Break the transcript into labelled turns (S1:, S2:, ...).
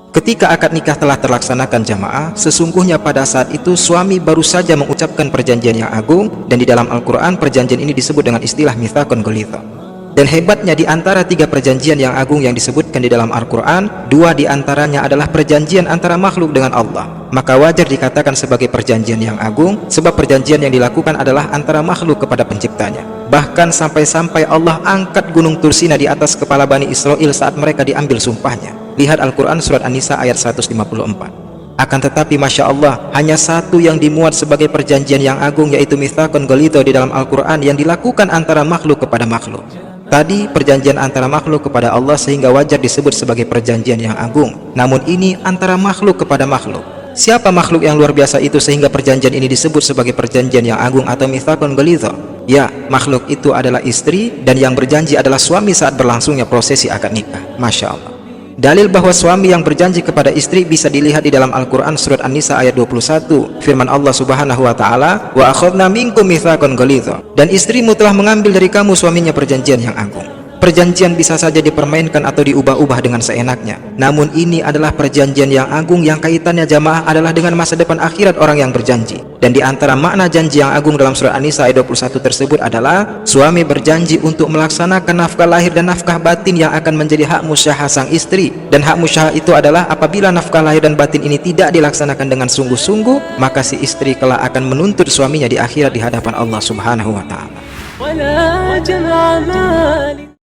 S1: Ketika akad nikah telah terlaksanakan jamaah, sesungguhnya pada saat itu suami baru saja mengucapkan perjanjian yang agung, dan di dalam Al-Quran perjanjian ini disebut dengan istilah mitsaqun ghalidha. Dan hebatnya di antara 3 perjanjian yang agung yang disebutkan di dalam Al-Quran, 2 di antaranya adalah perjanjian antara makhluk dengan Allah. Maka wajar dikatakan sebagai perjanjian yang agung, sebab perjanjian yang dilakukan adalah antara makhluk kepada penciptanya. Bahkan sampai-sampai Allah angkat gunung Tursina di atas kepala Bani Israel saat mereka diambil sumpahnya. Lihat Al-Quran surat An-Nisa ayat 154. Akan tetapi Masya Allah, hanya satu yang dimuat sebagai perjanjian yang agung, yaitu mitsaqun ghalidha di dalam Al-Quran yang dilakukan antara makhluk kepada makhluk. Tadi perjanjian antara makhluk kepada Allah, sehingga wajar disebut sebagai perjanjian yang agung. Namun ini antara makhluk kepada makhluk. Siapa makhluk yang luar biasa itu sehingga perjanjian ini disebut sebagai perjanjian yang agung atau mitsaqun ghalidha? Ya, makhluk itu adalah istri, dan yang berjanji adalah suami saat berlangsungnya prosesi akad nikah. Masya Allah. Dalil bahwa suami yang berjanji kepada istri bisa dilihat di dalam Al-Quran surat An-Nisa ayat 21. Firman Allah Subhanahu wa taala, "Wa akhadna minkum mitsaqan ghalidha." Dan istrimu telah mengambil dari kamu suaminya perjanjian yang agung. Perjanjian bisa saja dipermainkan atau diubah-ubah dengan seenaknya. Namun ini adalah perjanjian yang agung yang kaitannya jamaah adalah dengan masa depan akhirat orang yang berjanji. Dan di antara makna janji yang agung dalam surah An-Nisa ayat 21 tersebut adalah suami berjanji untuk melaksanakan nafkah lahir dan nafkah batin yang akan menjadi hak musyahah sang istri. Dan hak musyahah itu adalah apabila nafkah lahir dan batin ini tidak dilaksanakan dengan sungguh-sungguh, maka si istri kelak akan menuntut suaminya di akhirat di hadapan Allah Subhanahu wa taala.